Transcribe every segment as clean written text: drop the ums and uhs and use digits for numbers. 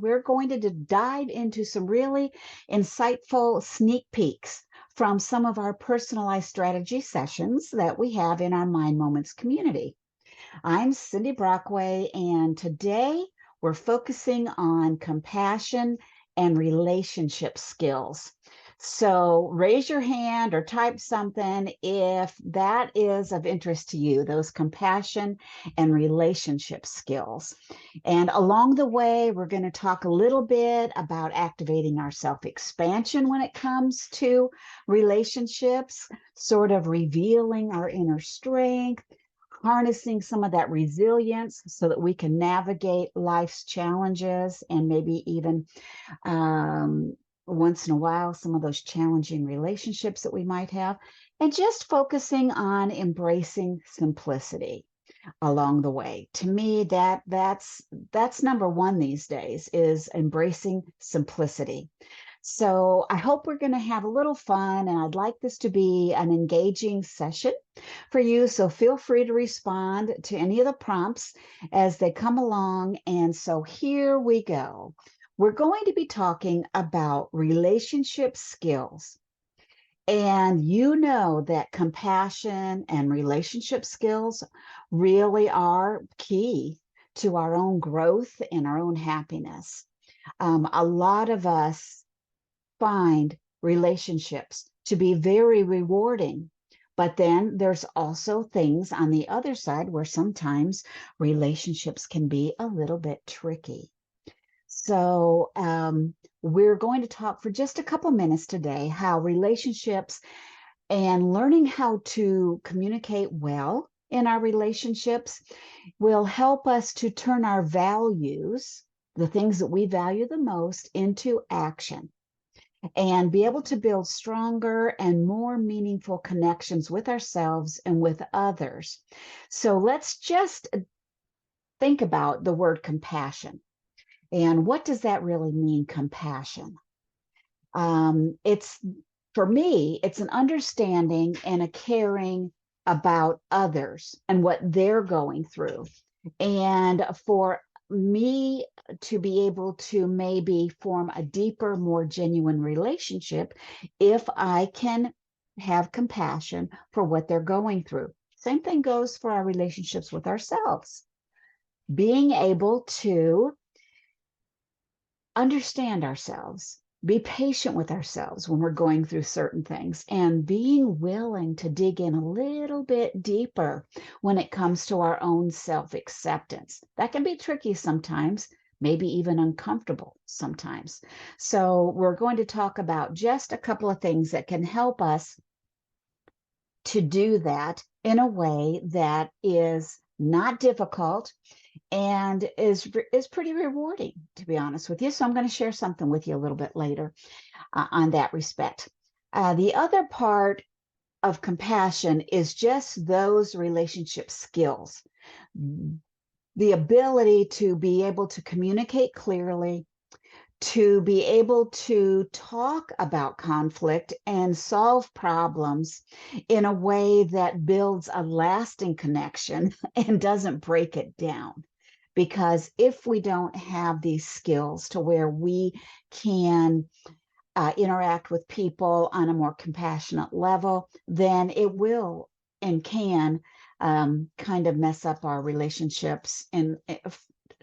We're going to dive into some really insightful sneak peeks from some of our personalized strategy sessions that we have in our Mind Moments community. I'm Cindy Brockway, and today we're focusing on compassion and relationship skills. So raise your hand or type something if that is of interest to you, those compassion and relationship skills. And along the way, we're going to talk a little bit about activating our self-expansion when it comes to relationships, sort of revealing our inner strength, harnessing some of that resilience so that we can navigate life's challenges and maybe even once in a while some of those challenging relationships that we might have, and just focusing on embracing simplicity along the way. To me, that's number one these days, is embracing simplicity. So I hope we're going to have a little fun, and I'd like this to be an engaging session for you. So feel free to respond to any of the prompts as they come along. And so here we go. We're going to be talking about relationship skills. And you know that compassion and relationship skills really are key to our own growth and our own happiness. A lot of us find relationships to be very rewarding. But then there's also things on the other side where sometimes relationships can be a little bit tricky. So we're going to talk for just a couple minutes today how relationships and learning how to communicate well in our relationships will help us to turn our values, the things that we value the most, into action and be able to build stronger and more meaningful connections with ourselves and with others. So let's just think about the word compassion. And what does that really mean, compassion? It's, for me, it's an understanding and a caring about others and what they're going through. And for me to be able to maybe form a deeper, more genuine relationship if I can have compassion for what they're going through. Same thing goes for our relationships with ourselves. Being able to understand ourselves, be patient with ourselves when we're going through certain things, and being willing to dig in a little bit deeper when it comes to our own self-acceptance. That can be tricky sometimes, maybe even uncomfortable sometimes. So we're going to talk about just a couple of things that can help us to do that in a way that is not difficult and is pretty rewarding, to be honest with you. So I'm going to share something with you a little bit later on that respect. The other part of compassion is just those relationship skills, the ability to be able to communicate clearly, to be able to talk about conflict and solve problems in a way that builds a lasting connection and doesn't break it down. Because if we don't have these skills to where we can interact with people on a more compassionate level, then it will and can kind of mess up our relationships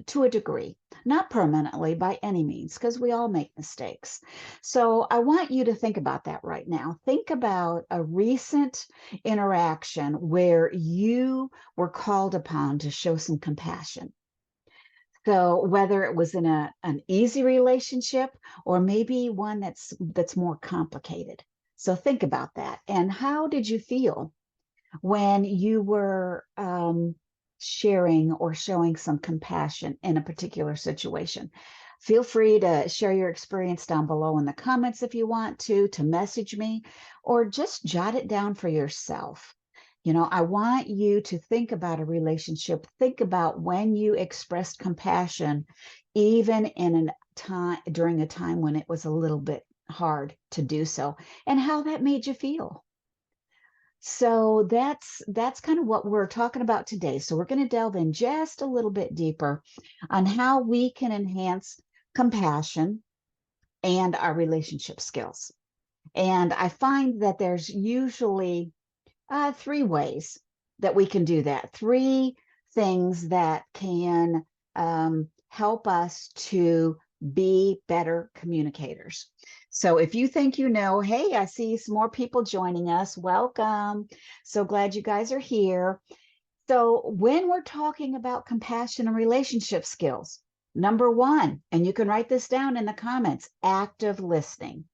to a degree, not permanently by any means, because we all make mistakes. So I want you to think about that right now. Think about a recent interaction where you were called upon to show some compassion. So whether it was in an easy relationship or maybe one that's more complicated. So think about that. And how did you feel when you were sharing or showing some compassion in a particular situation? Feel free to share your experience down below in the comments if you want to message me, or just jot it down for yourself. You know, I want you to think about a relationship. Think about when you expressed compassion, even in during a time when it was a little bit hard to do so, and how that made you feel. So that's kind of what we're talking about today. So we're going to delve in just a little bit deeper on how we can enhance compassion, and our relationship skills. And I find that there's usually three ways that we can do that. Three things that can help us to be better communicators. So if you think you know, hey, I see some more people joining us. Welcome. So glad you guys are here. So when we're talking about compassion and relationship skills, number one, and you can write this down in the comments, active listening.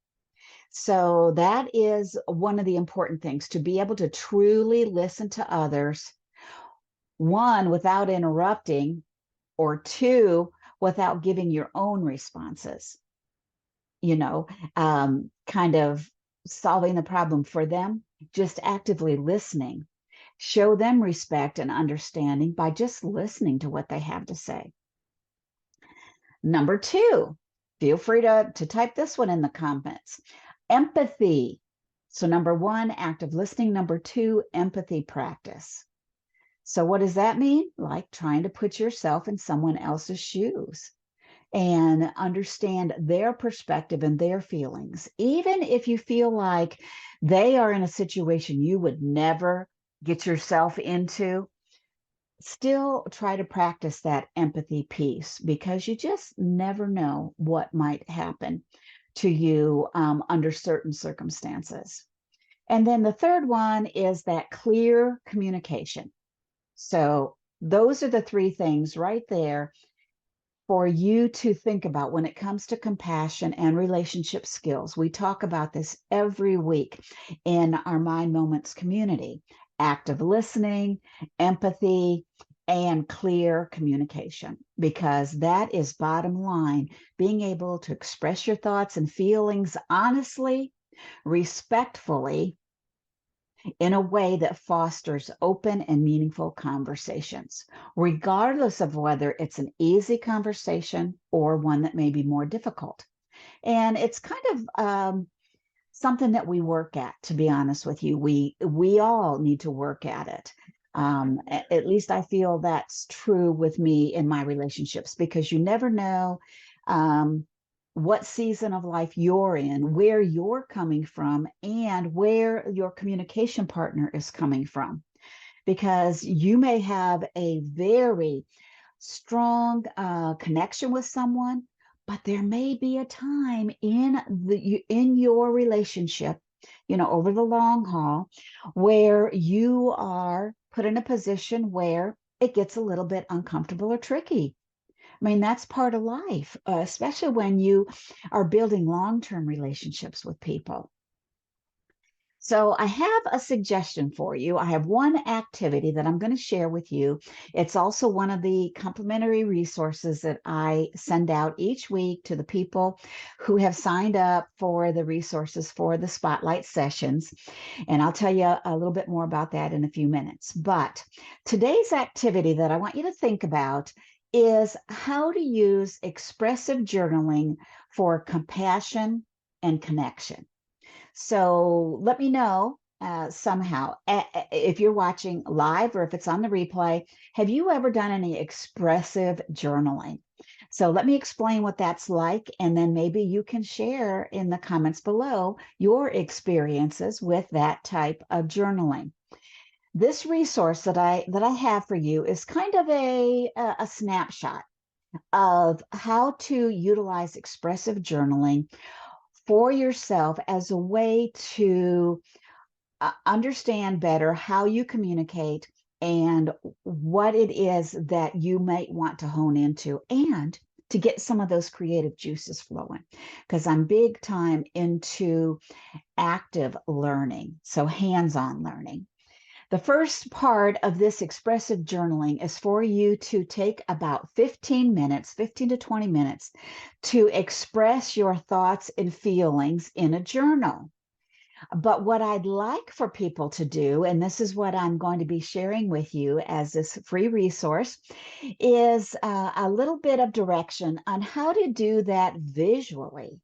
So that is one of the important things, to be able to truly listen to others, one, without interrupting, or two, without giving your own responses, you know, kind of solving the problem for them, just actively listening. Show them respect and understanding by just listening to what they have to say. Number two, feel free to type this one in the comments. Empathy. So number one, active listening. Number two, empathy practice. So what does that mean? Like trying to put yourself in someone else's shoes and understand their perspective and their feelings. Even if you feel like they are in a situation you would never get yourself into, still try to practice that empathy piece, because you just never know what might happen to you under certain circumstances. And then the third one is that clear communication. So those are the three things right there for you to think about when it comes to compassion and relationship skills. We talk about this every week in our Mind Moments community: active listening, empathy, and clear communication, because that is bottom line, being able to express your thoughts and feelings honestly, respectfully, in a way that fosters open and meaningful conversations, regardless of whether it's an easy conversation or one that may be more difficult. And it's kind of something that we work at, to be honest with you. We all need to work at it. At least I feel that's true with me in my relationships, because you never know what season of life you're in, where you're coming from, and where your communication partner is coming from. Because you may have a very strong connection with someone, but there may be a time in your relationship, over the long haul, where you are put in a position where it gets a little bit uncomfortable or tricky. I mean, that's part of life, especially when you are building long-term relationships with people. So I have a suggestion for you. I have one activity that I'm going to share with you. It's also one of the complimentary resources that I send out each week to the people who have signed up for the resources for the Spotlight sessions. And I'll tell you a little bit more about that in a few minutes. But today's activity that I want you to think about is how to use expressive journaling for compassion and connection. So let me know somehow, if you're watching live or if it's on the replay, have you ever done any expressive journaling? So let me explain what that's like, and then maybe you can share in the comments below your experiences with that type of journaling. This resource that I have for you is kind of a snapshot of how to utilize expressive journaling for yourself as a way to understand better how you communicate and what it is that you might want to hone into, and to get some of those creative juices flowing, because I'm big time into active learning, so hands-on learning. The first part of this expressive journaling is for you to take about 15 minutes, 15 to 20 minutes, to express your thoughts and feelings in a journal. But what I'd like for people to do, and this is what I'm going to be sharing with you as this free resource, is a little bit of direction on how to do that visually.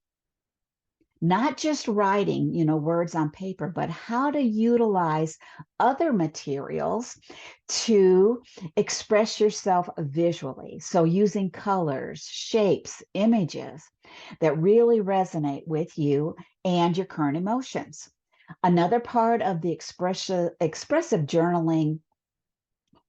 not just writing, words on paper, but how to utilize other materials to express yourself visually. So using colors, shapes, images that really resonate with you and your current emotions. Another part of the expressive journaling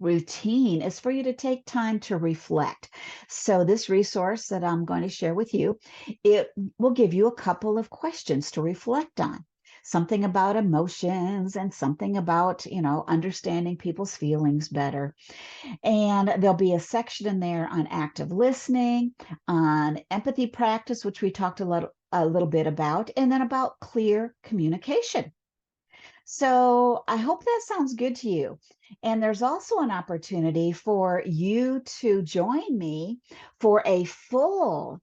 routine is for you to take time to reflect. So this resource that I'm going to share with you, it will give you a couple of questions to reflect on. Something about emotions and something about, understanding people's feelings better. And there'll be a section in there on active listening, on empathy practice, which we talked a little bit about, and then about clear communication. So I hope that sounds good to you. And there's also an opportunity for you to join me for a full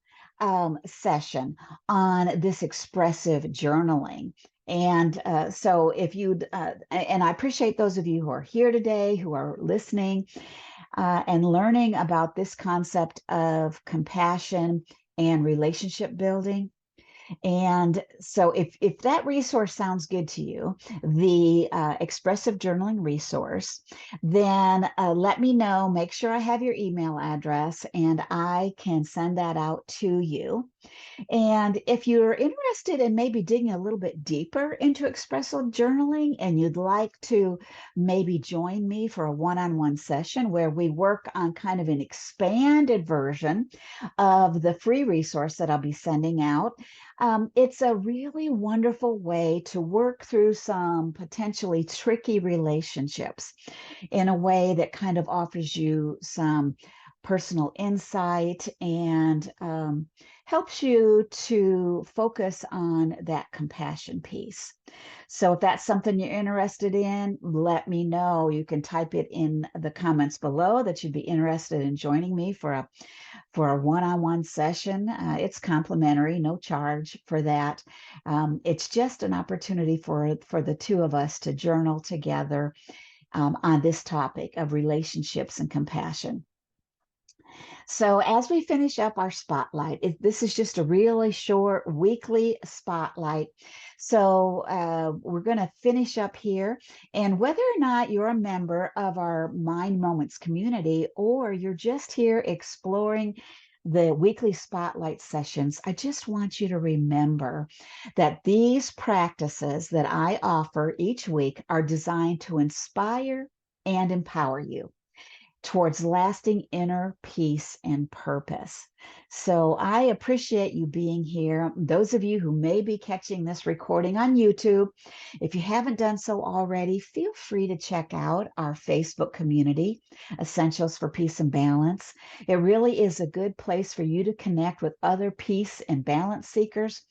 session on this expressive journaling. And so if you'd, and I appreciate those of you who are here today, who are listening and learning about this concept of compassion and relationship building. And so if that resource sounds good to you, the expressive journaling resource, then let me know. Make sure I have your email address and I can send that out to you. And if you're interested in maybe digging a little bit deeper into expressive journaling and you'd like to maybe join me for a one-on-one session where we work on kind of an expanded version of the free resource that I'll be sending out, it's a really wonderful way to work through some potentially tricky relationships in a way that kind of offers you some personal insight and helps you to focus on that compassion piece. So if that's something you're interested in, let me know. You can type it in the comments below that you'd be interested in joining me for a one-on-one session. It's complimentary, no charge for that. It's just an opportunity for the two of us to journal together on this topic of relationships and compassion. So as we finish up our spotlight, this is just a really short weekly spotlight. So we're going to finish up here. And whether or not you're a member of our Mind Moments community or you're just here exploring the weekly spotlight sessions, I just want you to remember that these practices that I offer each week are designed to inspire and empower you towards lasting inner peace and purpose. So I appreciate you being here. Those of you who may be catching this recording on YouTube, if you haven't done so already, feel free to check out our Facebook community, Essentials for Peace and Balance. It really is a good place for you to connect with other peace and balance seekers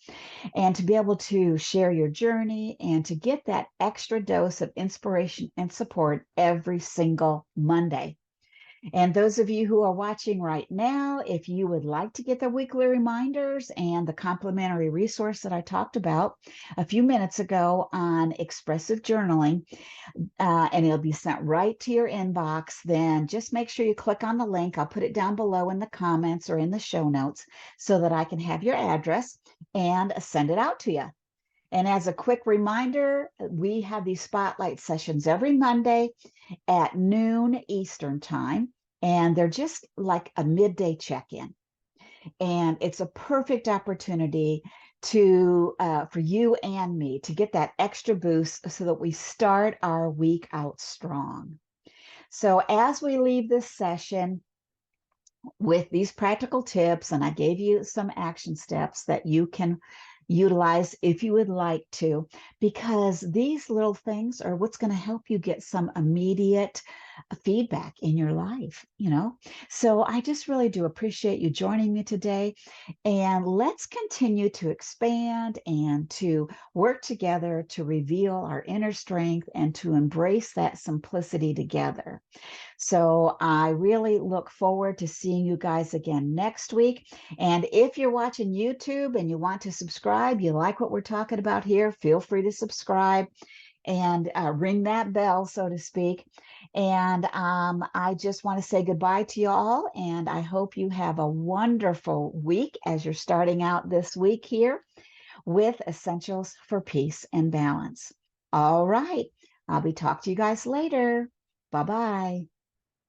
and to be able to share your journey and to get that extra dose of inspiration and support every single Monday. And those of you who are watching right now, if you would like to get the weekly reminders and the complimentary resource that I talked about a few minutes ago on expressive journaling, and it'll be sent right to your inbox, then just make sure you click on the link. I'll put it down below in the comments or in the show notes so that I can have your address and send it out to you. And as a quick reminder, we have these spotlight sessions every Monday at noon Eastern time, and they're just like a midday check-in. And it's a perfect opportunity to for you and me to get that extra boost so that we start our week out strong. So as we leave this session with these practical tips, and I gave you some action steps that you can utilize if you would like to, because these little things are what's going to help you get some immediate feedback in your life. So I just really do appreciate you joining me today, and let's continue to expand and to work together to reveal our inner strength and to embrace that simplicity together. So I really look forward to seeing you guys again next week. And if you're watching YouTube and you want to subscribe, you like what we're talking about here, feel free to subscribe and ring that bell, so to speak. And I just want to say goodbye to you all. And I hope you have a wonderful week as you're starting out this week here with essentials for peace and balance. All right. I'll be talking to you guys later. Bye-bye.